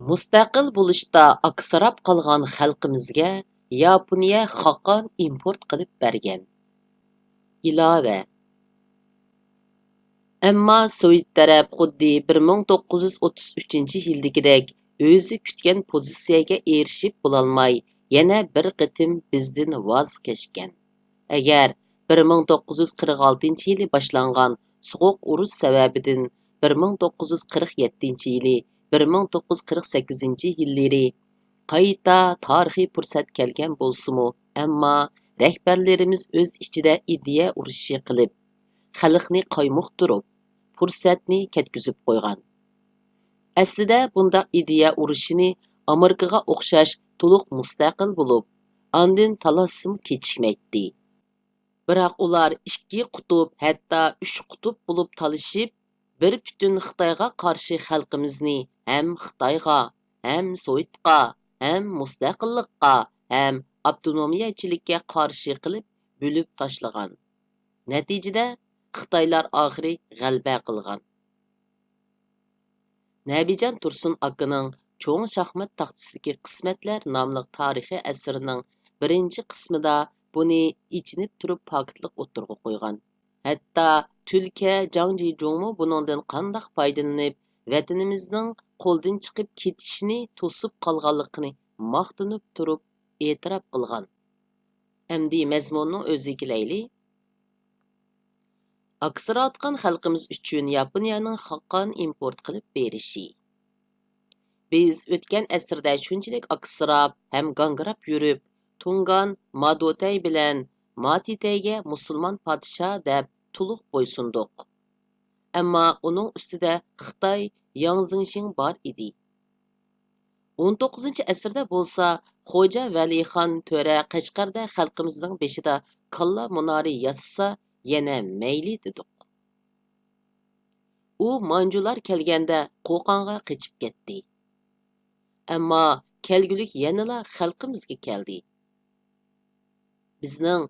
Mustaqil bo'lishda aksirab qolgan xalqimizga Yaponiya xoqon import qilib bergan. Ilova. Ammo Sovet taraf xuddi 1933-yildagidek o'zi kutgan pozitsiyaga erishib bo'lolmay, yana bir qitim bizdan voz kechgan. Agar 1946-yili boshlangan sovuq urush sababidan 1947-yili 1948-yillari qayta tarixiy fursat kelgan bo'lsa-mu, ammo rahbarlarimiz o'z ichida ideya urushi qilib, xalqni qaymoqtirib, fursatni ketkizib qo'ygan. Aslida bunda ideya urushini Amerikaga o'xshash to'liq mustaqil bo'lib, andin talassim kechikmaydi. Biroq ular ikki qutub, hatto 3 qutub bo'lib talishib, bir butun Xitoyga qarshi xalqimizni ham Xitoyga, ham Sovetga, ham mustaqillikqa, ham avtonomiyachilikka qarshi qilib bo'lib tashlagan. Natijada Xitoylar oxiri g'alaba qilgan. Nabijon Tursun akaning Cho'ng shaxmat taxtasidagi qismatlar nomli tarixiy asarining birinchi qismida buni ichinib turib pokitlik o'tirg'a qo'ygan. Hatto Tulka Jang Jijongmu buningdan qanday foydalanib, vatanimizning qo'ldan chiqib ketishini to'sib qolganligini maqtanib turib e'tirof qilgan. Endi mazmunning o'ziga kelaylik. Aksirayotgan xalqimiz uchun Yaponiyaning xoqon import qilib berishi. Biz o'tgan asrda shunchalik aksirab ham gangrab yurib, Tungan Madotay bilan Matitayga musulmon podsho deb to'liq bo'ysundiq. Ammo uning ustida Xitoy Yang Zixing bor edi. 19-asrda bo'lsa, Xo'ja Valixon to'ra Qashqarda xalqimizning beshida kalla munori yasasa, yana mayli dedik. U manjular kelganda Qo'qonga qochib ketdi. Ammo kelgulik yanala xalqimizga keldi. Bizning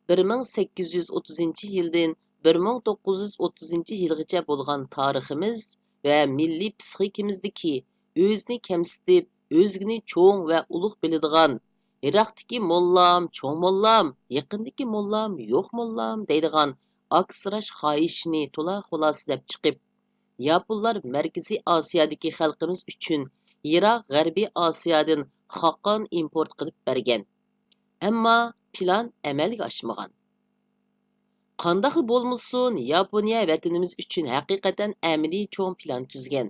1830-yildan 1930-yilgacha bo'lgan tariximiz va milliy psixikamizdagi o'zni kamsitib, o'zgini cho'ng va ulug' biladigan, Iroqdagi mollam, cho'ng mollam, yaqindagi mollam, yo'q mollam deydigan aksirash xohishini to'la xulosalab chiqib, Yaponlar Markaziy Osiyodagi xalqimiz uchun Iroq G'arbiy Osiyodan xoqon import qilib bergan. Ammo plan amalga oshmagan. Qanday bo'lmasin, Yaponiya vatanimiz uchun haqiqatan amaliy cho'ng plan tuzgan.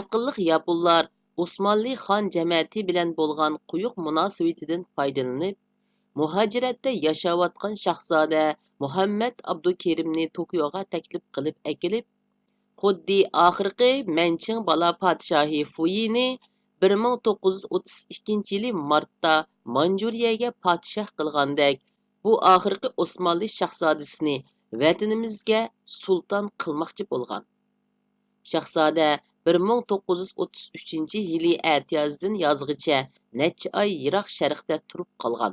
Aqlli Yaponlar Osmonli xon jamiyati bilan bo'lgan quyuq munosabatidan foydalanib, muhojiratda yashayotgan shahzoda Muhammad Abdukerimni Tokioga taklif qilib akilib, xuddi oxirgi Manching bala podshohi Fuyini 1932-yili martda Manjuriyaga podshoh qilgandek, bu oxirgi Osmonli shahzodasini vatanimizga sulton qilmoqchi bo'lgan. Shahzoda 1933-yili atiyozdan yozgacha necha oy Yiroq Sharqda turib qolgan.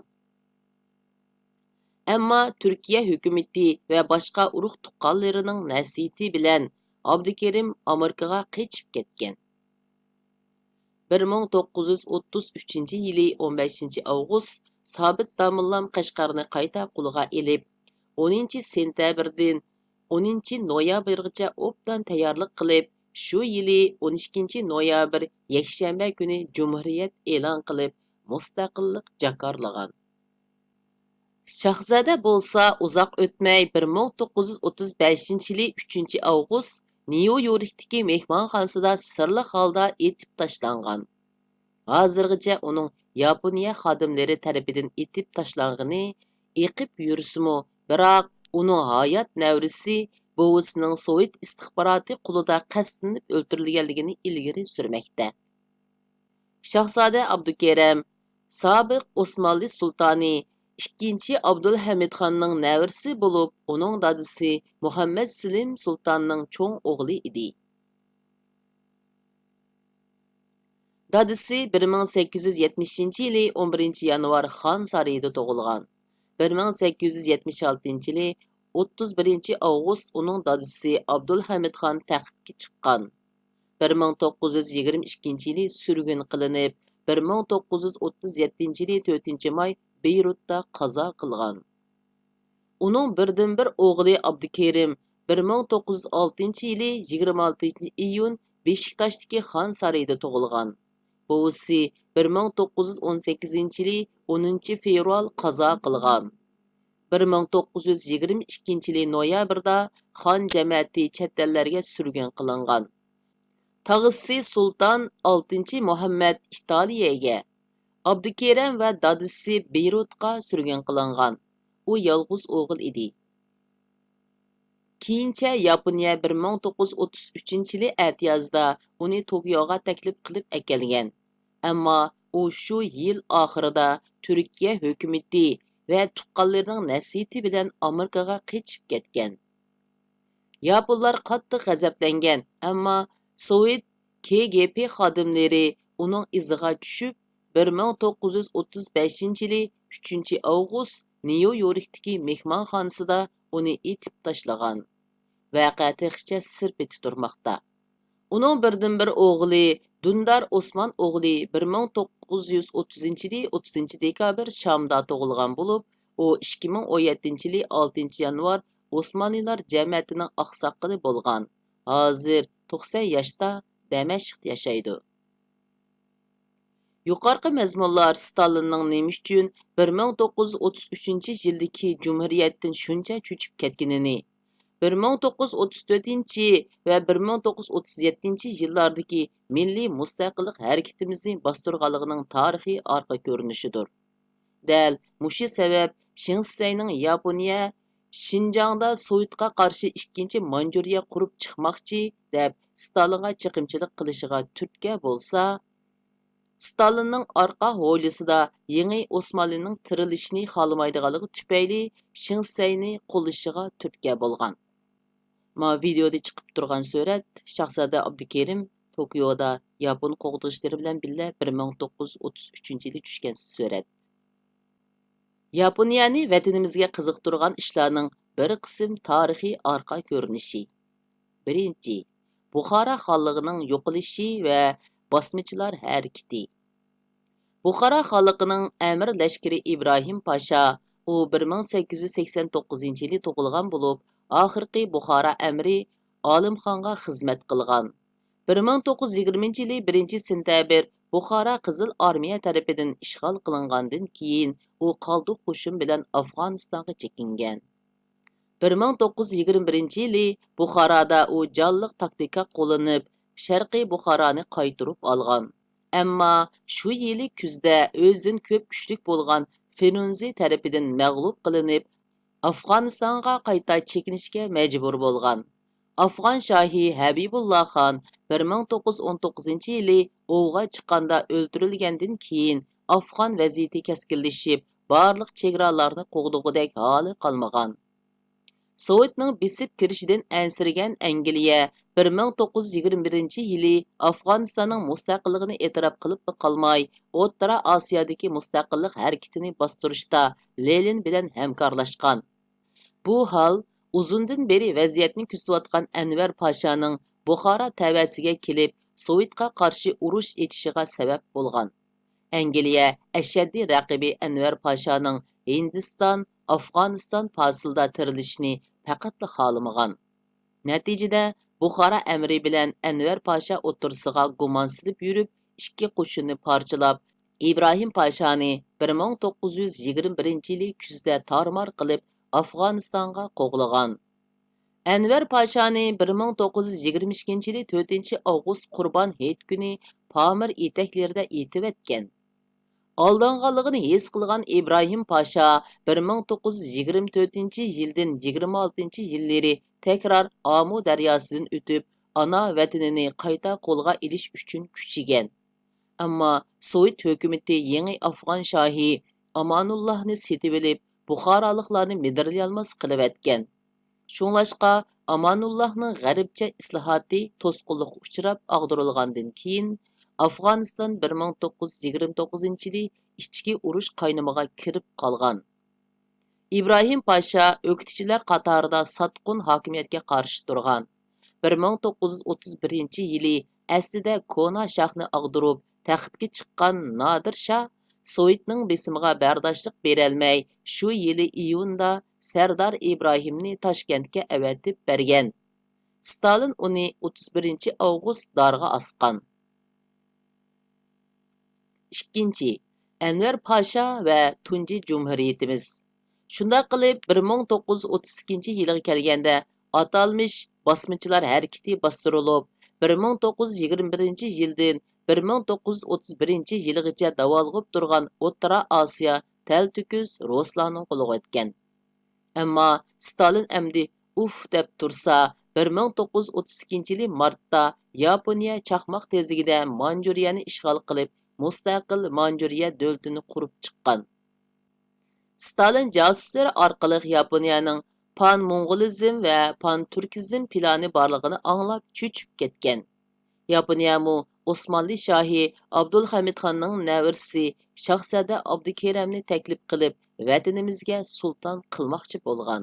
Ammo Turkiya hukumati va boshqa urug' tuqqanlarining nasihati bilan Abdukerim Amerikaga qochib ketgan. 1933-yili 15-avgust Sabit Damillam Qashqarni qayta qo'lga elib, 10-sentabrdan 10-noyabrgacha obdan tayyorlik qilib, shu yili 12-noyabr yakshanba kuni Jumhuriyat e'lon qilib, mustaqillik jakarlagan. Shahzoda bo'lsa uzoq o'tmay 1935-yili 3-avgust Nyu-Yorkdagi mehmonxonasida sirli holda etib tashlangan. Hozirgacha uning Yaponiya xodimlari tarafidan etib tashlangani eqib yursimu, biroq uning hayot navrisi buvisining Sovet istixboroti qo'lida qasdlanib o'ldirilganligini ilgari surmoqda. Shahzoda Abdukerim sobiq Osmonli sultoni 2-Abdulhamidxonning navrisi bo'lib, uning dadisi Muhammad Selim sultonning cho'ng o'g'li edi. Dadisi 1870-yili 11-yanvar Xon sarayida tug'ilgan. 1876-yili 31-avgust uning dadisi Abdulhamidxon taxtga chiqqan. 1922 yili sürgün qilinib, 1937 yili 4 may Beyrutda qazo qilgan. Uning birdan-bir o'g'li Abdukerim 1906 yili 26 iyun Beshiktashdagi Xon sarayida tug'ilgan. Buvisi 1918 yili 10 fevral qazo qilgan. 1922 yili noyabrda Xon jamiyati chet ellarga surgun qilingan. Tag'isi Sultan 6 Muhammad Italiyaga, Abdukerim va dadisi Beyrutga surgun qilingan. U yolg'iz o'g'il edi. Keyincha Yaponiya 1933 yili atiyazda uni Tokioga taklif qilib akelgan. Ammo u shu yil oxirida Turkiya hukumati va tuqqanlarining nasihati bilan Amerikaga qochib ketgan. Yaponlar qattiq g'azablangan, ammo Sovet KGB xodimlari uning iziga tushib 1935 yili 3 avgust Nyu-Yorkdagi mehmonxonasida uni etib tashlagan. Vaqa texicha sir betib turmoqda. Uning birdan-bir o'g'li Dundar Osman o'g'li 1930 yili 30 dekabr Shamda tug'ilgan bo'lib, u 2017 yili 6 yanvar Osmanlılar jamiyatining oqsoqoli bo'lgan. Hozir 90 yoshda Damashqda yashaydi. Yuqorqi mazmunlar Stalinning nima uchun 1933 yildagi Cumhuriyatdan shuncha cho'chib ketganini, 1934 va 1937 yillardagi milliy mustaqillik harakatimizni bostirganligining tarixiy orqa ko'rinishidir. Dal mushu sabab Shinseyning Yaponiya Şinjan'da Sovetga qarshi 2 Manjuriya qurib chiqmoqchi deb Stalinga chiqimchilik qilishiga turtki bo'lsa, Stalinning orqa hovlisida yangi Osmanlıning tirilishini xohlamaydiganligi tufayli Shinseyni qo'llashiga turtki bo'lgan. Ma videoda chiqib turgan surat Shahzoda Abdukerim Tokioda Yapon qo'g'doshlari bilan birga 1933 yili tushgan surat. Yaponiyani vatanimizga qiziqtirgan ishlarning bir qism tarixiy orqa ko'rinishi. Birinchi, Buxoro xonligining yo'qolishi va bosmachilar harakati. Buxoro xonligining amir lashkari Ibrohim Pasha, u 1889 yili tug'ilgan bo'lib, oxirgi Buxoro amiri Olimxonga xizmat qilgan. 1920 yili 1-sentabr Buxoro Qizil armiya tarafidan ishg'ol qilingandan keyin u qoldiq qo'shin bilan Afg'onistonga chekingan. 1921 yili Buxoroda u jonliq taktika qo'llanib, Sharqiy Buxoroni qaytirib olgan. Ammo shu yili kuzda o'zidan ko'p kuchlik bo'lgan Fenunzi tarafidan mag'lub qilinib, Afg'onistonga qayta chekinishga majbur bo'lgan. Afg'on shohi Habibulloh Xon 1919 yili o'g'ga chiqqanda o'ldirilgandan keyin Afg'on vaziyati keskinlashib, barliq chegaralarni qo'g'dug'idek holi qolmagan. Sovetning besib kirishidan ansirgan Angliya 1921 yili Afg'onistonning mustaqilligini e'tirof qilib qolmay, O'rta Osiyodagi mustaqillik harakatini bostirishda Lenin bilan hamkorlashgan. Bu hol uzundan beri vaziyatni kuzatayotgan Anvar Pashaning Buxoro tavasiga kelib, Sovetga qarshi urush etishiga sabab bo'lgan. Angliya ashaddiy raqibi Anvar Pashaning Hindiston, Afg'oniston fasilda tirilishini faqat xohlamagan. Natijada Buxoro amiri bilan Anvar Pasha o'tirsiga gumonsilib yurib, ikki qo'shinni parchalab, Ibrohim Pashani 1921 yili kuzda tarmar qilib Afg'onistonga qo'g'lagan. Anvar Pashani 1922 yili 4 avgust Qurbon hayit kuni Pamir etaklarida etib etgan. Aldanganligini his qilgan Ibrohim Pasha 1924 yildan 26 yillari tekrar Amu daryosidan o'tib, ana vatanini qayta qo'lga ilish uchun kuchigan. Ammo Sovet hukumati yangi Afg'on shohi Amanullahni setib olib, Buxoroliklarni medirlayolmas qilib etgan. Shunlashqa Amanullahning g'arbcha islohoti to'sqinlikka uchrab ag'darilgandan keyin Afg'oniston 1929 yili ichki urush qaynamaga kirib qolgan. İbrahim Pasha o'qituvchilar qatorida satqun hokimiyatga qarshi turgan. 1931 yili aslida Kona Shahni ag'dirib, taxtga chiqqan Nodir Shah Sovetning besimiga bardoshlik berolmay, shu yili iyunda Sardar Ibrohimni Toshkentga avatib bergan. Stalin uni 31 avgust darga asqan. Ikkinchi, Enver Pasha va Tunji Cumhuriyetimiz. Shunday qilib 1932-yilga kelganda atalmish bosmachilar harakati bostirilib, 1921-yildan 1931-yilgacha davolg'ib turgan O'rta Osiyo taltukuz Ruslarning qo'liga o'tgan. Ammo Stalin amdi uf deb tursa, 1932-yil martda Yaponiya chaqmoq tezligida Manjuriyani ishg'ol qilib, mustaqil Manjuriya davlatini qurib chiqqan. Stalin jasuslari orqali Yaponiyaning pan-mong'olizm va pan-turkizm plani borligini anglab cho'chib ketgan. Yaponiyamu Osmanlı shohi Abdulhamidxonning nevarasi Shahzoda Abdukerimni taklif qilib, vatanimizga sulton qilmoqchi bo'lgan.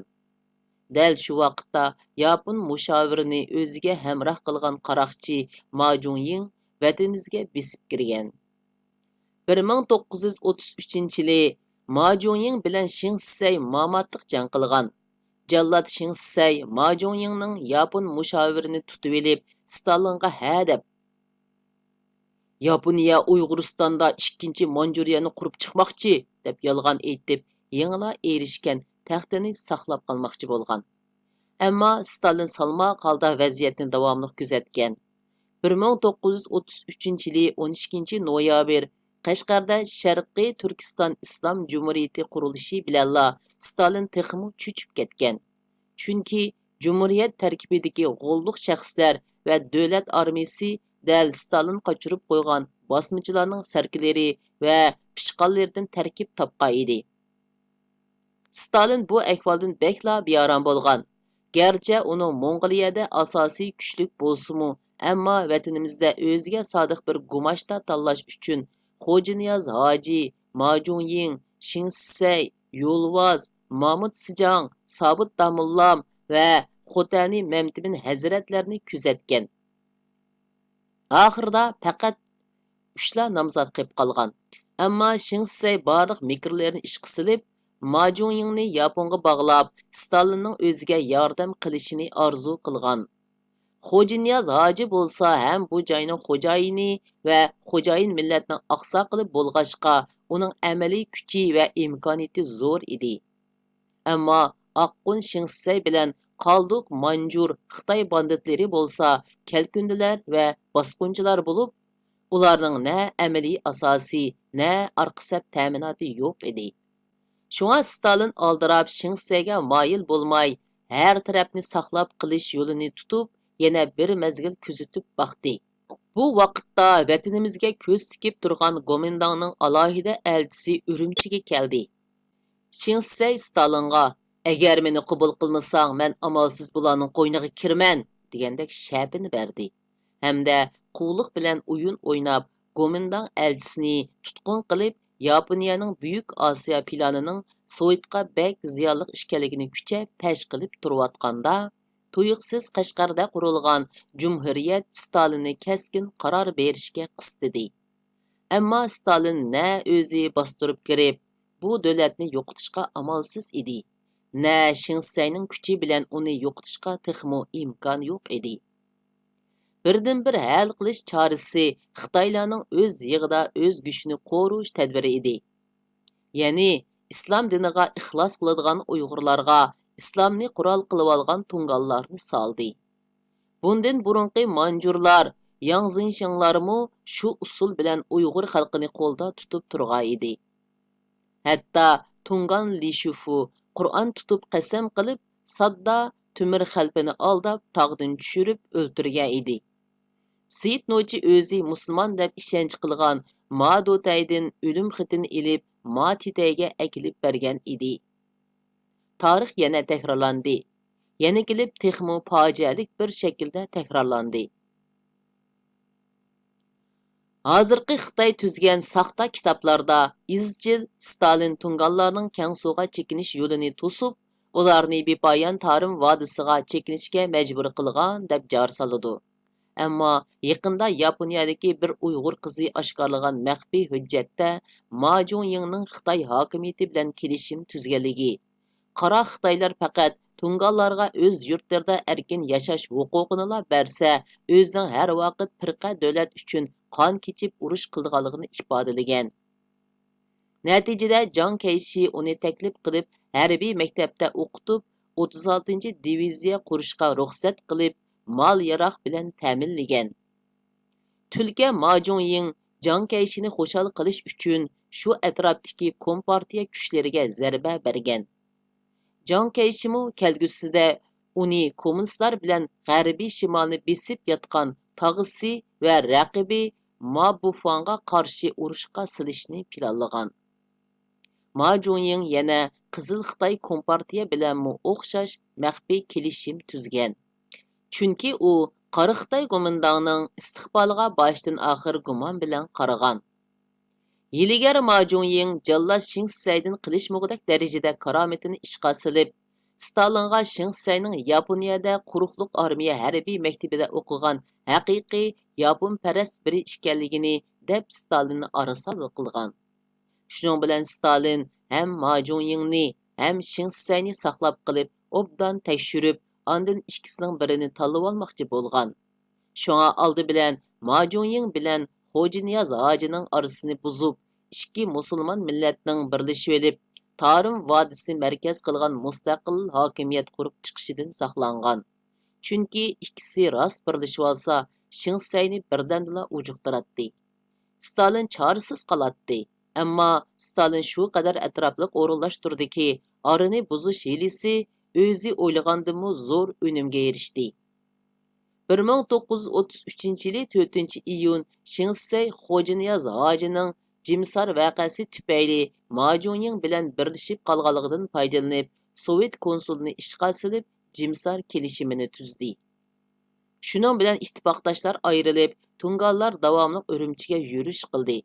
Dal shu vaqtda Yapon mushavirini o'ziga hamroh qilgan qaroqchi Ma Junyin vatanimizga besib kirgan. 1933-yili Ma Junyin bilan Shin Sisay mamatliq jang qilgan. Jallod Shin Sisay Ma Junyinning Yapon mushavirini tutib olib, Stalinga ha deb Yaponiya Uyg'uristonda 2-Manjuriyani qurib chiqmoqchi deb yolg'on aytib, yengila erishgan taxtini saqlab qolmoqchi bo'lgan. Ammo Stalin salmoq holda vaziyatni davomli kuzatgan. 1933-yili 12-noyabr Qashqarda Sharqiy Turkiston Islom Jumhuriyati qurilishi bilanla Stalin texmi cho'chib ketgan. Chunki Jumhuriyat tarkibidagi g'olliq shaxslar va davlat armiyasi dal Stalin qochirib qo'ygan bosmachilarning sarkilari va pishqonlaridan tarkib topgan edi. Stalin bu ahvoldan bekla bearam bo'lgan. Gerçi uning Mong'oliyada asosiy kuchlik bo'lsa-mu, ammo vatanimizda o'ziga sodiq bir gumashta tanlash uchun Xo'janiyaz Hoji, Ma Junyin, Shin Sisay, Yo'lvoz, Mahmud Sijang, Sobit Damullam va Xotani Mamtibin hazratlarini kuzatgan. Oxirida faqat 3 nomzod qilib qolgan. Ammo Shin Sisay barliq mikrlarni ishga silib, Ma Junyinni Yaponga bog'lab, Stalinning o'ziga yordam qilishini orzu qilgan. Xo'janiyaz Hoji bo'lsa ham bu joyning xo'jayini va xo'jayin millatning oqsoqili bo'lg'achqa, uning amaliy kuchi va imkoniyati zo'r edi. Ammo Oqqun Shin Sisay bilan Qalduq Manjur Xitoy banditlari bo'lsa, kelkundilar va bosqinchilar bo'lib, ularning na amaliy asosi, na orqasab ta'minoti yo'q edi. Shunga Stalin aldirab Shin Sisayga moyil bo'lmay, har tarafni saqlab qilish yo'lini tutib, yana bir mezgil kuzatib baqdi. Bu vaqtda vatanimizga ko'z tikib turgan Gomindangning alohida elchisi Urumchiga keldi. Shin Sisay Stalinga "Agar meni qabul qilmasang, men amalsiz bularning qo'yniga kirman" degandek shapini berdi. Hamda quvliq bilan o'yin o'ynab, Gomindang elchisini tutqun qilib, Yaponiyaning Buyuk Osiyo planining Sovetga bek ziyonli ishkanligini kucha pesh qilib turayotganda, tuyuqsiz Qashqarda qurilgan Cumhuriyet Stalinni keskin qaror berishga qistidi. Ammo Stalin na o'zi bostirib kirib, bu davlatni yo'qotishga amalsiz edi. Na Shin Sisayning kuchi bilan uni yo'qotishga texmo imkon yo'q edi. Birdan bir hal qilish chorasi Xitoylarning o'z yig'ida o'z kuchini qo'rish tadbiri edi. Ya'ni islom diniga ixlos qiladigan Uyg'urlarga islomni qurol qilib olgan tungallarni soldi. Bundan burunqi Manjurlar, Yangzinshinlarmu shu usul bilan Uyg'ur xalqini qo'lda tutib turgan edi. Hatto Tungan Lishufu Qur'on tutib qasam qilib, sadda Tumir xalqini aldab tog'dan tushirib o'ltirgan edi. Seyit Nochi o'zi musulmon deb ishonch qilgan Ma Dotaydan o'lim xitini ilib Ma Titayga akilib bergan edi. Tarix yana takrorlandi. Yana kelib texmo fojialik bir shaklda takrorlandi. Hozirgi Xitoy tuzgan saxta kitoblarda izchil Stalin tungallarning Kangsuga chekinish yo'lini to'sib, ularni bepoyon Tarim vodisiga chekinishga majbur qilgan deb jar soladi. Ammo yaqinda Yaponiyadagi bir Uyg'ur qizi oshkorlagan maxfiy hujjatda Ma Jonyingning Xitoy hokimiyati bilan kelishim tuzganligi, qora Xitoylar faqat Tunganlarga o'z yurtlarida erkin yashash huquqini bersa, o'zining har vaqt firqa davlat uchun qon kechib urush qilganligini ifodalagan. Natijada Jang Keyshi uni taklif qilib, harbiy maktabda o'qitib, 36-diviziya qurishga ruxsat qilib, mol-yaroq bilan ta'minlagan. Tulka Ma Jonying Jang Keyshini xushal qilish uchun shu atrofdagi kompartiya kuchlariga zarba bergan. Jang Keyshimi kelgusida uni kommunistlar bilan g'arbiy shimolni besib yotgan tog'isi va raqibi Ma Bufanga qarshi urushga silishni planlagan. Ma Jonying yana Qizil Xitoy kompartiya bilan o'xshash maxfiy kelishim tuzgan. Chunki u Qora Xitoy qo'mondonining istiqboliga boshdan oxir gumon bilan qaragan. Yiligar Ma Jonying Jalla Shinsaydan qilishmoqdek darajada karomatini ishqa silib, Stalinga Shinsayning Yaponiyada quruqliq armiya harbiy maktabida o'qigan haqiqiy Yaponparast biri ekanligini deb Stalinni arasal qilgan. Shuning bilan Stalin ham Ma Jonyingni ham Shinsayni saqlab qilib, obdan tekshirib, ondan ikkisining birini tanlab olmoqchi bo'lgan. Shunga oldi bilan Ma Jonying bilan Xo'janiyaz hojining orasini buzib, ikki musulmon millatning birlashib olib, Tarim vodisini markaz qilgan mustaqil hokimiyat qurib chiqishidan saqlangan. Chunki ikkisi rost birlashib olsa, Shinsayni birdamla ujuqtiratdi. Stalin chorasiz qolatdi. Ammo Stalin shu qadar atrofliq o'rinlashturdiki, arini buzish hilisi o'zi o'ylagandan zo'r unumga erishdi. 1933-yili 4-iyun Shinsay Xo'janiyaz hojining Jimsar vaqasi tufayli Ma Jonying bilan birlashib qolganligidan foydalanib, Sovet konsulini ishga silib, Jimsar kelishimini tuzdi. Shuning bilan ittifoqdoshlar ayrilib, Tunganlar davomli Urumchiga yurish qildi.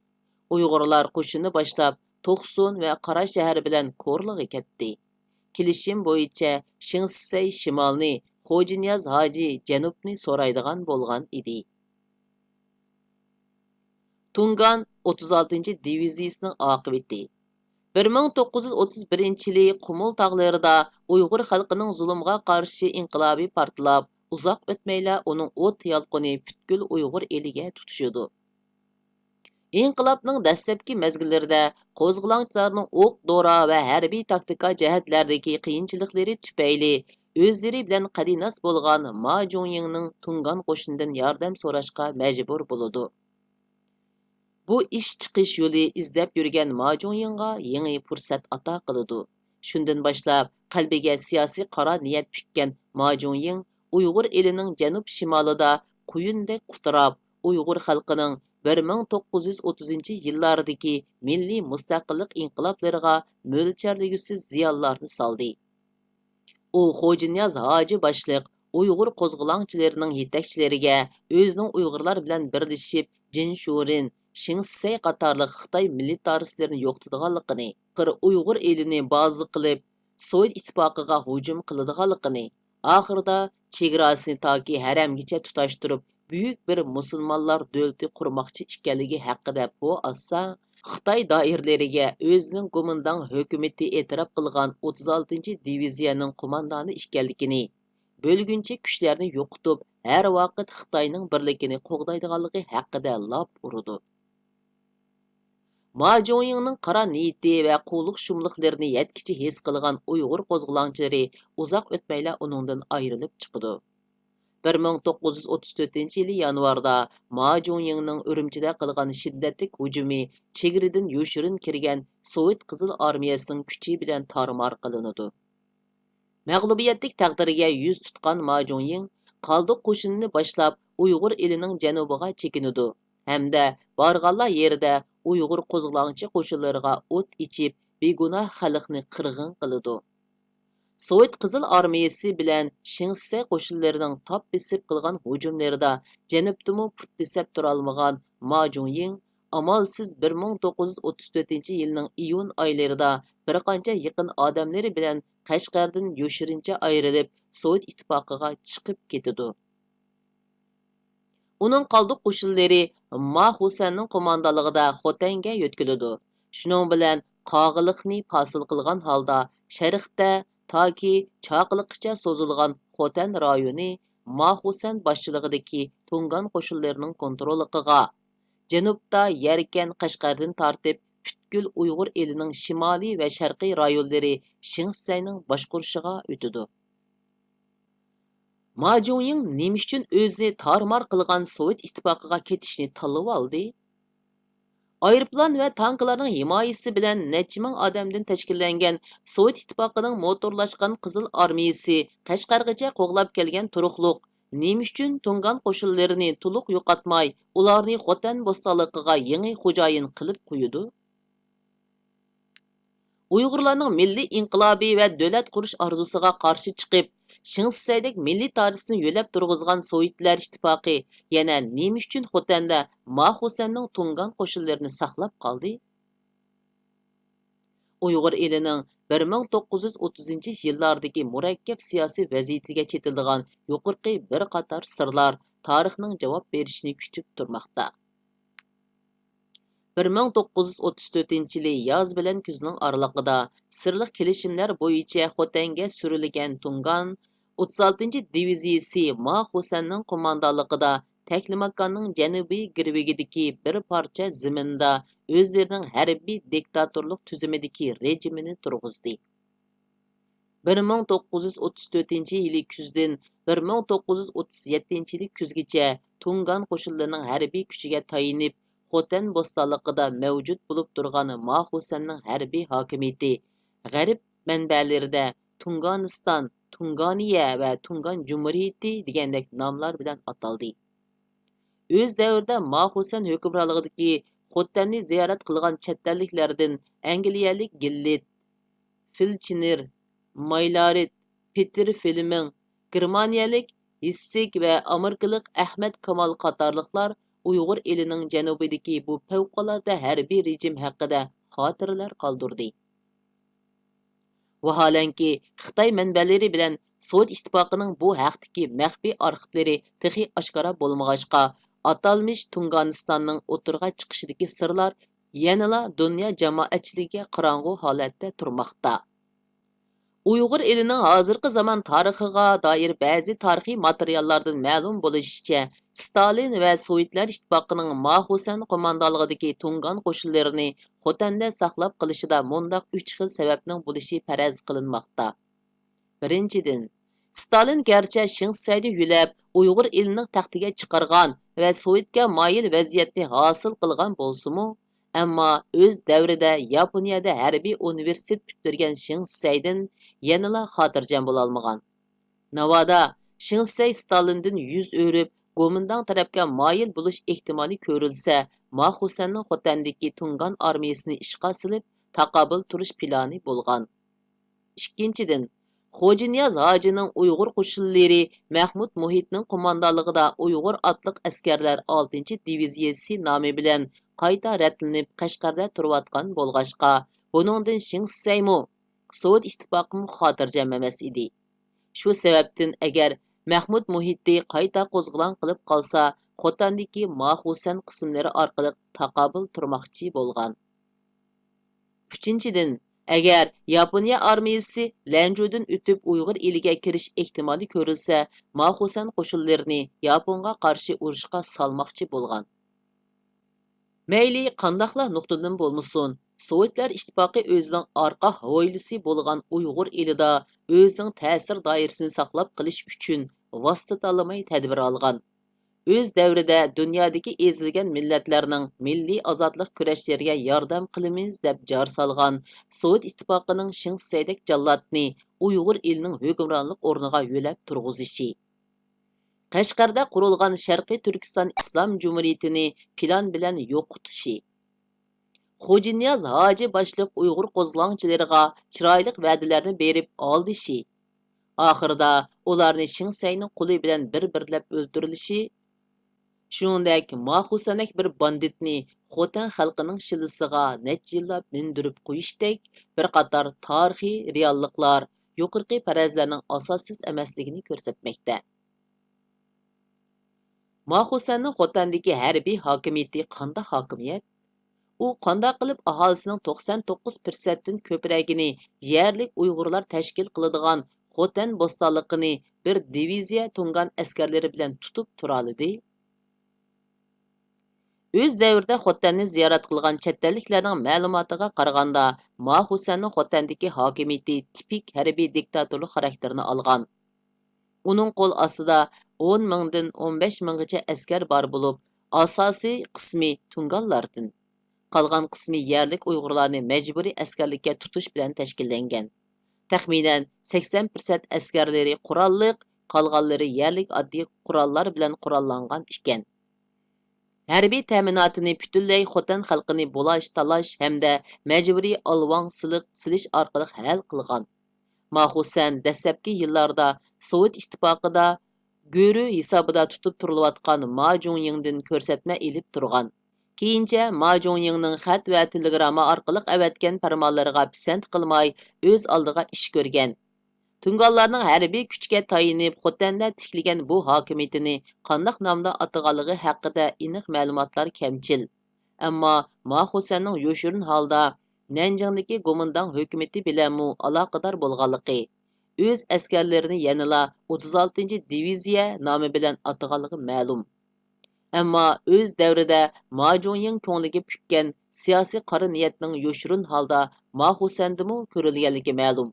Uyg'urlar qo'shini boshlab, To'qsun va Qora shahar bilan Ko'rliga ketdi. Kelishim bo'yicha Shinsay shimolni, Xo'janiyaz hoji janubni so'raydigan bo'lgan edi. Tungan 36-diviziyasining oqibati 1931-yili Qumul tog'larida Uyg'ur xalqining zulmga qarshi inqilobiy portlab, uzoq o'tmayla uning o't yolqini butkul Uyg'ur eliga tutishdi. İnqilobning dastlabki mezgillarida qo'zg'olonchilarning o'q, dora va harbiy taktika jihatlardagi qiyinchiliklari tufayli o'zlari bilan qadinas bo'lgan Ma Jonyingning Tungan qo'shinidan yordam so'rashga majbur bo'ladi. Bu ish chiqish yo'li izlab yurgan Ma Jonyingga yangi fursat ato qiladi. Shundan boshlab qalbiga siyosiy qaro niyat pukkan Ma Jonying Uyg'ur elining janub shimolida quyundek qutirab, Uyg'ur xalqining 1930-yillardagi milliy mustaqillik inqiloblariga mo'lcharligisiz ziyonlarni soldi. U Xo'janiyaz hoji boshliq Uyg'ur qo'zg'olonchilarining yetakchilariga o'zining Uyg'urlar bilan birlashib Jinshurin, Shinsay qatorliq Xitoy militaristlarini yo'qotadiganligini, Uyg'ur elini bazi qilib, Sovet ittifoqiga hujum qiladiganligini, oxirida chegarasini toki haramgacha tutashtirib, büyük bir musulmonlar davlati qurmoqchi ekanligi haqida bu olsa, Xitoy doiralariga o'zining qo'mondon hukumati e'tirof qilgan 36-diviziyaning qo'mondoni ekanligini, bo'lguncha kuchlarni yo'qotib, har vaqt Xitoyning birligini qo'g'daydiganligi haqida lab urdi. Ma Jonyingning qara niyati va qulluq shumliqlarini yetkichi his qilgan Uyg'ur qo'zg'olonchilari uzoq o'tmayla uningdan ayrilib chiqdi. 1934-yili yanvarda Ma Jonyingning Urumchida qilgan shiddatli hujumi chegaradan yoshirin kirgan Sovet Qizil armiyasining kuchi bilan tarmar qilinadi. Mag'lubiyatlik taqdiriga yuz tutgan Ma Jonying qoldiq qo'shinini boshlab Uyg'ur elining janubiga chekinadi hamda borganlar yerida Uyg'ur qo'zg'olonchi qo'shinlariga o't ichib, begunoh xalqni qirg'in qiladi. Sovet Qizil armiyasi bilan Shinsay qo'shinlarining top besib qilgan hujumlarida janubdimi put desab turolmagan Ma Jonying amalsiz 1934-yilning iyun oylarida bir qancha yaqin odamlari bilan Qashqardan yoshirincha ayrilib, Sovet ittifoqiga chiqib ketadi. Uning qoldiq qo'shinlari Ma Husanning qo'mondonligida Xotanga yo'tkiladi. Shuning bilan qog'iliqni hosil qilgan holda sharqda toki chaqiliqcha so'zilgan Xotan rayoni Ma Husan boshchiligidagi Tungan qo'shinlarining kontrolligiga, janubda Yarkan Qashqardan tortib butkul Uyg'ur elining shimoliy va sharqiy rayonlari Shinsayning boshqurishiga o'tadi. Ma Jung nima uchun o'zini tarmar qilgan Sovet ittifoqiga ketishni tanlab oldi? Aeroplan va tanklarning himoyasi bilan necha ming odamdan tashkillangan Sovet ittifoqining motorlashgan Qizil armiyasi Qashqargacha qo'g'lab kelgan turuqliq nima uchun Tungan qo'shinlarini to'liq yo'qotmay, ularni Xotan bo'stonligiga yangi xo'jayin qilib qo'ydi? Uyg'urlarning milliy inqilobi va davlat qurish orzusiga qarshi chiqib, Shinsaydak milliy tarixni yo'lab turg'izgan Sovetlar ittifoqi yana nima uchun Xotanda Ma Husanning Tungan qo'shinlarini saqlab qoldi? Uyg'ur elining 1930-yillardagi murakkab siyosiy vaziyatiga chetildigan yuqorqi bir qator sirlar tarixning javob berishini kutib turmoqda. 1934-yili yoz bilan kuzning oralig'ida sirliq kelishimlar bo'yicha Xotanga surilgan Tungan 36-diviziyasi Ma Husanning qo'mondonligida Taklimakonning janubiy girvigidagi bir parcha zaminda o'zlarining harbiy diktatorlik tuzumidagi rejimini turg'izdi. 1934-yili kuzdan 1937-yili kuzgacha Tungan qo'shinlarining harbiy kuchiga tayinib Xotan bo'stonligida mavjud bo'lib turgan Ma Husanning harbiy hokimiyati g'arb manbalarida Tunganiston, Tunganiya va Tungan Jumhuriyati degandek nomlar bilan ataldi. O'z davrida Ma Husan hukmronligidagi Xotanni ziyorat qilgan chet elliklardan Angliyalik Gillit, Filchner, Maylarit, Peter Filming, Germaniyalik Hissik va Amerikalik Ahmad Kamal qatorliqlar Uyg'ur elining janubidagi bu favqulodda harbiy rejim haqida xotiralar qoldirdi. Vaholanki, Xitoy manbalari bilan Sovet ittifoqining bu haqdagi maxfiy arxivlari texi oshkora bo'lmag'achqa, atalmish Tunganistonning o'tirg'a chiqishidagi sirlar yanala dunyo jamoatchiligiga qorong'u holatda turmoqda. Uyg'ur elining hozirgi zamon tarixiga doir ba'zi tarixiy materiallardan ma'lum bo'lishicha, Stalin va Sovetlar ittifoqining Ma Husan qo'mondonligidagi Tungan qo'shinlarini Xotanda saqlab qilishida mundaq 3 xil sababning bo'lishi faraz qilinmoqda. Birinchidan, Stalin garchi Shinsayda yo'lab Uyg'ur elining taxtiga chiqargan va Sovetga moyil vaziyatni hosil qilgan bo'lsa-mu, ammo o'z davrida Yaponiyada harbiy universitet bitirgan Shinsaydan yanala xotirjam bo'la olmagan. Navoda Shinsay Stalindan yuz o'rib, Gomindang tarafga moyil bo'lish ehtimoli ko'rilsa, Ma Husanning Xotandagi Tungan armiyasini ishga silib, taqobil turish plani bo'lgan. Ikkinchidan, Xo'janiyaz hojining Uyg'ur qo'shinlari Mahmud Muhitning qo'mondonligida Uyg'ur otliq askarlar 6-diviziyasi nomi bilan qayta ratlanib Qashqarda turayotgan bo'lg'achqa, buningdan Shinsaymu Sovet ittifoqi xotirjam emas edi. Shu sababdan agar Mahmud Muhitti qayta qo'zg'olon qilib qolsa, Xotandagi Ma Husan qismlari orqali taqobil turmoqchi bo'lgan. Uchinchidan, agar Yaponiya armiyasi Lanjudan o'tib Uyg'ur eliga kirish ehtimoli ko'rilsa, Ma Husan qo'shinlarini Yaponga qarshi urushga salmoqchi bo'lgan. Mayli qandaqla nuqtadan bo'lmasin, Sovetlar ittifoqi o'zining orqa havoylisi bo'lgan Uyg'ur elida o'zining ta'sir doirasini saqlab qilish uchun vosita tanlamay tadbir olgan. O'z davrida dunyodagi ezilgan millatlarning milliy ozodlik kurashlariga yordam qilamiz deb jar solgan Sovet ittifoqining Shinsaydak jallodni Uyg'ur elining hukmronlik o'rniga yo'lab turg'izishi. Qashqarda qurilgan Sharqiy Turkiston Islom Jumhuriyatini plan bilan yo'qotishi. Xo'janiyaz hoji boshliq Uyg'ur qo'zg'olonchilariga chiroyli va'dalarni berib oldishi. Oxirida ularni Shinsayning qo'li bilan bir-birlab o'ldirilishi. Shuningdek, Ma Husanak bir banditni Xotan xalqining shilisiga necha yillab mindirib qo'yishdek bir qator tarixiy realliklar yuqorqi farazlarning asossiz emasligini ko'rsatmoqda. Maxusanning Xotandagi harbiy hokimiyati qanday hokimiyat? U qanday qilib aholisining 99%dan ko'pragini yerlik Uyg'urlar tashkil qiladigan Xotan bo'stonliqini bir diviziya tungan askarlari bilan tutib tura oldi? Өз дәврдә Xotanni ziyorat qilgan chet elliklarning ma'lumotiga qaraganda, Maxusanning Xotandagi hokimiyati tipik harbiy diktatorlik xarakterini olgan. Uning qo'l ostida 10 mingdan 15 minggacha askar bor bo'lib, asosiy qismi tunganlardan, qolgan qismi yerlik Uyg'urlarni majburiy askarlikka tutish bilan tashkillangan. Taxminan 80% askarlari qurolliq, qolganlari yerlik oddiy qurollar bilan qurollangan ekan. Hərbiy təminatını bütünlәй Xotan xalqını bulaş, talaş hamda məcburi alvang silish orqali hal qilgan. Maxusan dastlabki yillarda Sovet ittifoqida go'ri hisobida tutib turilayotgan Ma Jungyingdan ko'rsatma ilib turgan. Keyincha Ma Jungyingning xat va telegramma orqali avatgan farmonlariga pisand qilmay o'z oldiga ish ko'rgan. Tunganlarning harbiy kuchga tayinib Xotanda tikilgan bu hokimiyatini qandaq nomda ataganligi haqida aniq ma'lumotlar kamchil. Ammo Maxusanning yoshirin holda Nanjingdagi Gomindang hukumati bilanmu aloqador bo'lganligi, o'z askarlarini yanala 36-diviziya nomi bilan ataganligi ma'lum. Ammo o'z davrida Ma Jungying ko'ngliga pukkan siyosiy qora niyatning yoshirin holda Maxusandimi ko'rilganligi ma'lum.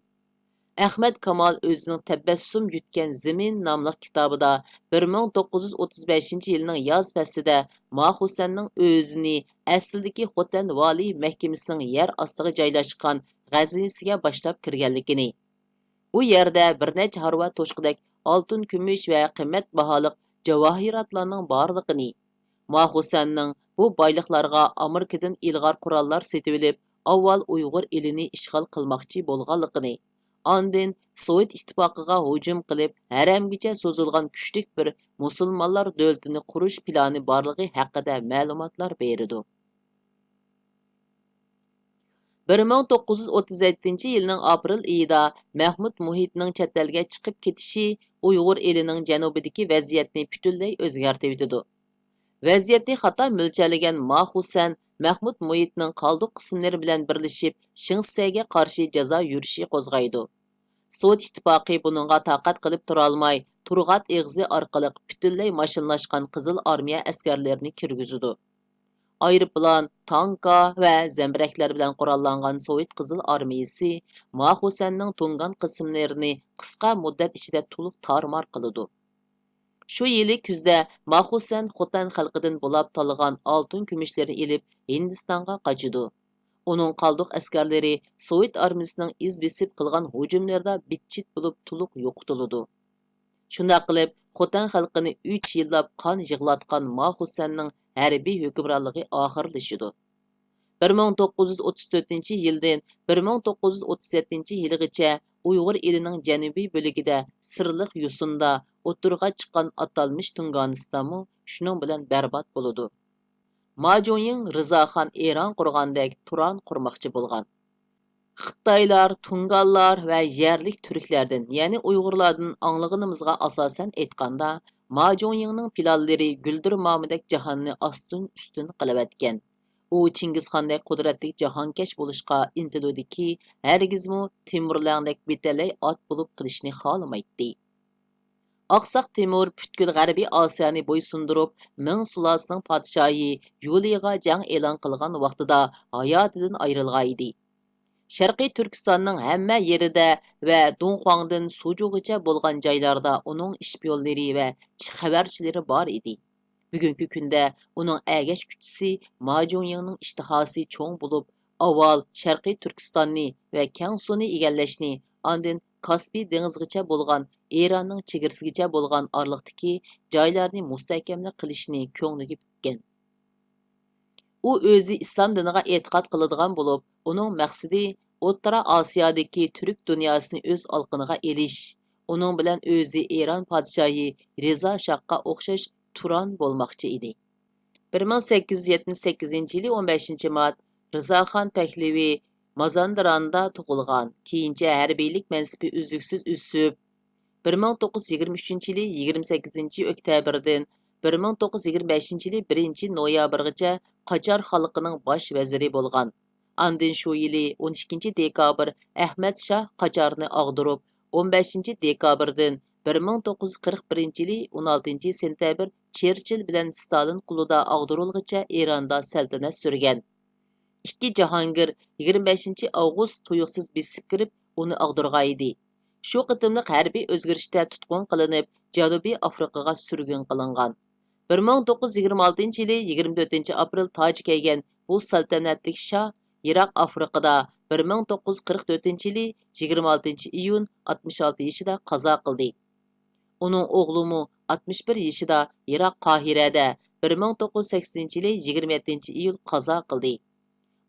Ahmad Kamal o'zining Tabassum yutgan Zimin nomli kitobida 1935-yilning yoz faslida Maxusanning o'zini aslidagi Xotan valiy mahkamasining yer ostiga joylashgan g'azinasiga boshlab kirganligini, u yerda bir necha harva to'shqidak oltin, kumush va qimmat baholiq javohiratlarning borligini, Maxusanning bu boyliqlarga Amerikadan ilg'or qurollar setib olib, avval Uyg'ur elini ishg'ol qilmoqchi bo'lganligini, Andin Sovet ittifoqiga hujum qilib, haramgacha so'zilgan kuchlik bir musulmonlar davlatini qurish plani borligi haqida ma'lumotlar berdi. 1937-yilning aprel oyida Mahmud Muhitning chet elga chiqib ketishi Uyg'ur elining janubidagi vaziyatni butunlay o'zgartirdi. Vaziyatni xato mo'ljallagan Maxusan Mahmud Muhitning qoldiq qismlari bilan birlashib Shinsega qarshi jazo yurishi qo'zg'aydi. Sovet ittifoqi buningga taqat qilib tura olmay, Turg'at eg'izi orqali butunlay mashinlashgan Qizil armiya askarlarini kirgizdi. Aeroplan, tanka va zambiraklar bilan qurollangan Sovet Qizil armiyasi Maxusanning tungan qismlarini qisqa muddat ichida to'liq tarmar qildi. Shu yili kuzda Maxusan Xotan xalqidan bo'lab tolgan oltin kumushlarini ilib Hindistonga qochdi. Uning qoldiq askarlari Sovet armiyasining iz besib qilgan hujumlarda bitchit bo'lib to'liq yo'qotildi. Shunda qilib Xotan xalqini 3 yillab qon yig'latgan Maxusanning harbiy hukmronligi oxirlashdi. 1934-yildan 1937-yilgacha Uyg'ur elining janubiy bo'lagida sirliq Yusunda o'tirg'a chiqqan atalmish Tunganistonmi shuning bilan barbod bo'ldi. Ma Jungying Rizoxon Eron qurgandek Turan qurmoqchi bo'lgan. Xitoylar, Tunganlar va yerlik turklardan, ya'ni Uyg'urlardan anglag'inimizga asosan aytganda, Ma Jungyingning planlari Guldir Mamidek jahonni ostin-ustin qilayotgan. U Chingizxondek qudratli jahonkash bo'lishga intiludiki, hargizmi Timurlandek betalay ot bo'lib qilishni xohlamaydi. Aqsoq Timur butkul G'arbiy Osiyoni bo'ysundirib, Ming sulosining podshohi Yuliga jang e'lon qilgan vaqtida hayotidan ayrilgan edi. Sharqiy Turkistonning hamma yerida va Dunxuangdan Sujugacha bo'lgan joylarda uning ishpiyonlari va xabarchilari bor edi. Bugungi kunda uning agash kuchisi Ma Jungyingning ishtihosi cho'ng bo'lib, avval Sharqiy Turkistonni va Kansuni egallashni, andin Kaspiy dengizigacha bo'lgan Eronning chegarasigacha bo'lgan orliqdagi joylarni mustahkamlik qilishni ko'ngliga pukkan. U o'zi islom diniga e'tiqod qiladigan bo'lib, uning maqsadi O'rta Osiyodagi turk dunyosini o'z olqiniga elish, uning bilan o'zi Eron podshohi Reza Shohga o'xshash Turan bo'lmoqchi edi. 1878-yili 15-mart Rizoxon Pahlavi Mazandaronda tug'ilgan. Keyincha harbiylik mansibi uzluksiz o'sib, 1923-yili 28-oktyabrdan 1925-yili 1-noyabrgacha Qajar xalqining bosh vaziri bo'lgan. Andin shu yili 12-dekabr Ahmad Shah Qajarni og'dirib, 15-dekabrdan 1941-yili 16-sentabr Churchill bilan Stalin qulida og'dirilgacha Eronda saltanat surgan. Ikki Jahongir 25-avgust tuyuqsiz besib kirib, uni og'dirgan edi. Shu qitimliq harbiy o'zgarishda tutqun qilinib, Janubiy Afrikaga surgun qilingan. 1926-yili 24-aprel toj kelgan bu saltanatlik shoh Iroq Afrikada 1944-yili 26-iyun 66 yoshida qazo qildi. Uning o'g'limi 61 yoshida Iroq Qohirada 1980-yili 27-iyul qazo qildi.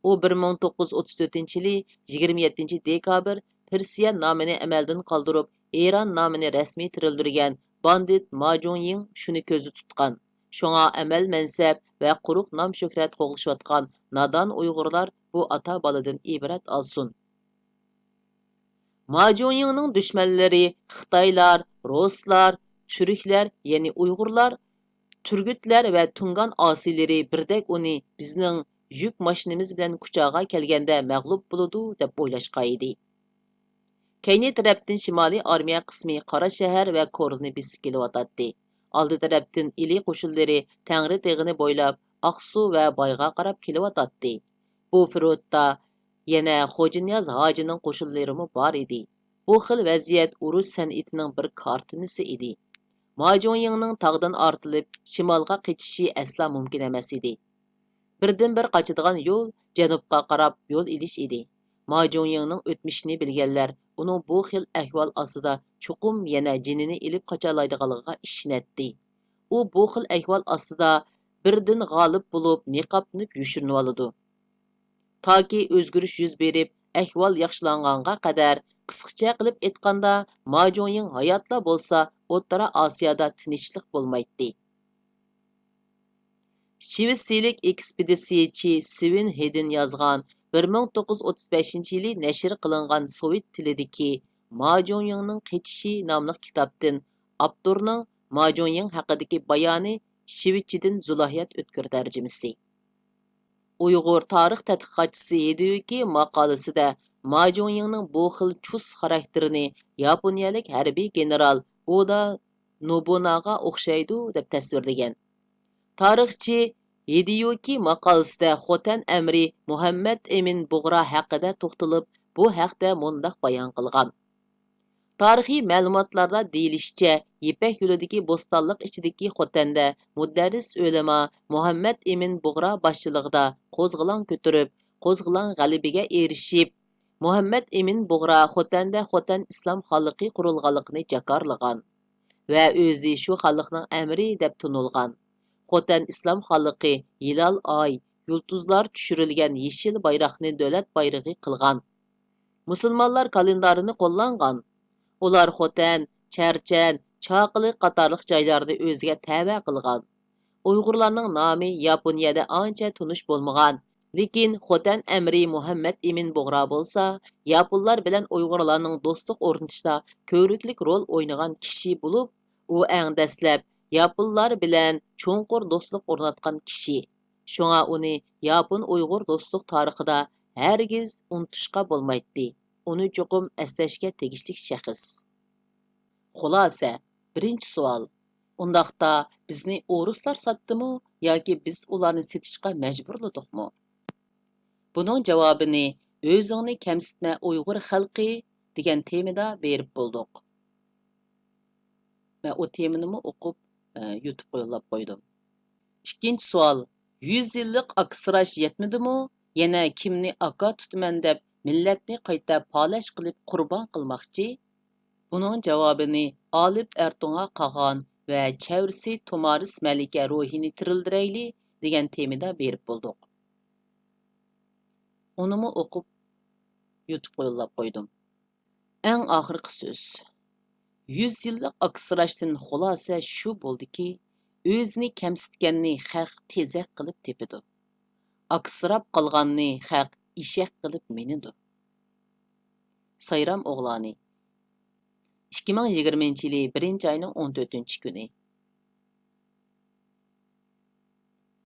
U 1934-yili 27-dekabr Persiya nomini amaldan qoldirib, Eron nomini rasmiy tirildirgan bandit Ma Jong-ying shuni ko'zda tutgan. Shunga amal mansab va quruq nom shuhrat qo'g'lashayotgan nodon Uyg'urlar bu ata boladan ibrat olsun. Ma Jong-yingning dushmanlari Xitoylar, Ruslar, Turklar, ya'ni Uyg'urlar, Turgutlar va Tungan osilari birdek uni bizning yuk mashinamiz bilan kuchaga kelganda mag'lub bo'ladi deb o'ylashgan edi. Keyni tarafdan Shimoliy armiya qismi Qora shahar va Korni besib kelyotdi. Oldi tarafdan ili qo'shinlari Tangri teg'ini bo'ylab Aqsu va Boyga qarab kelyotdi. Bu frontda yana Xo'janiyaz hojining qo'shinlari bor edi. Bu xil vaziyat urush san'atining bir kartinasi edi. Ma Jong-yingning tog'dan ortilib shimolga qochishi asla mumkin emas edi. Birdan bir qochadigan yo'l janubga qarab yo'l ilish edi. Ma Jong-yingning o'tmishini bilganlar uning bu xil ahvol ostida chuqum yana jinini ilib qochalaydiganligiga ishonadi. U bu xil ahvol ostida birdan g'olib bo'lib niqoblanib yushirinib oladi. Toki o'zgarish yuz berib, ahvol yaxshilanganga qadar qisqacha qilib aytganda, Ma Jong-ying hayotla bo'lsa, O'rta Osiyoda tinchlik bo'lmaydi. Shvetsiyalik ekspeditsiyachi Svin Hedin yozgan 1935-yili nashr qilingan sovet tilidagi Ma Jong-yingning Qechishi nomli kitobdan avtorning Ma Jong-ying haqidagi bayoni shvetschadan Zulahiyat o'tkir tarjimasi. Uyg'ur tarix tadqiqotchisi Hediyuki maqolasida Ma Jong-yingning bu xil chus xarakterini Yaponiyalik harbiy general Oda Nobunaga o'xshaydi deb tasvirlagan. Tarixchi Hediyuki maqolasida Xotan amri Muhammad Emin Bug'ra haqida to'xtalib, bu haqda mundaq bayon qilgan. Tarixiy ma'lumotlarda deyilishicha, Ipak yo'lidagi bo'stonliq ichidagi Xotanda mudarris ulamo Muhammad Emin Bug'ra boshchiligida qo'zg'olon ko'tarib, qo'zg'olon g'alabaga erishib, Muhammad Emin Bug'ra Xotanda Xotan islom xalqi qurilganligini jakarlagan va o'zi shu xalqning amri deb tunilgan. Xotan islom xalqi hilal oy, yulduzlar tushirilgan yeshil bayroqni davlat bayrog'i qilgan. Musulmonlar kalendarini qo'llangan. Ular Xotan, Charchan, Chaqili qatorliq joylarda o'ziga tava qilgan. Uyg'urlarning nomi Yaponiyada ancha tunish bo'lmagan, lekin Xotan amri Muhammad Emin Bug'ra bo'lsa, Yaponlar bilan Uyg'urlarning do'stlik o'rnatishda ko'riklik rol o'ynagan kishi bo'lib, u eng dastlab Yaponlar bilan cho'nqur do'stlik o'rnatgan kishi. Shunga uni Yapon Uyg'ur do'stlik tarixida hargiz unutishga bo'lmaydi. Uni cho'qim eslashga tegishli shaxs. Xulosa, birinchi savol. Undaqda bizni o'ruslar satdimi yoki biz ularni setishga majburladikmi? Buning javobini o'zingni kamsitma Uyg'ur xalqi degan temada berib bo'ldik. Men o temani o'qib YouTube qo'yib qo'ydim. Ikkinchi savol. 100 yillik aksirash yetmadimi? Yana kimni aka tutaman deb millatni qayta palash qilib qurbon qilmoqchi? Buning javobini Olib Ertunga Qag'on va Chavrisi Tomaris Malika ruhini tirildirayli degan temada berib bo'ldik. Unimi o'qib YouTube qo'yib qo'ydim. Eng oxirgi so'z. 100 yillik aksirashdan xulosa shu bo'ldiki, o'zini kamsitganni xalq tezak qilib tepidi. Aksirab qolganni xalq ishaq qilib minidi. Sayram o'g'loni 2020-yili 1-oyning 14-kuni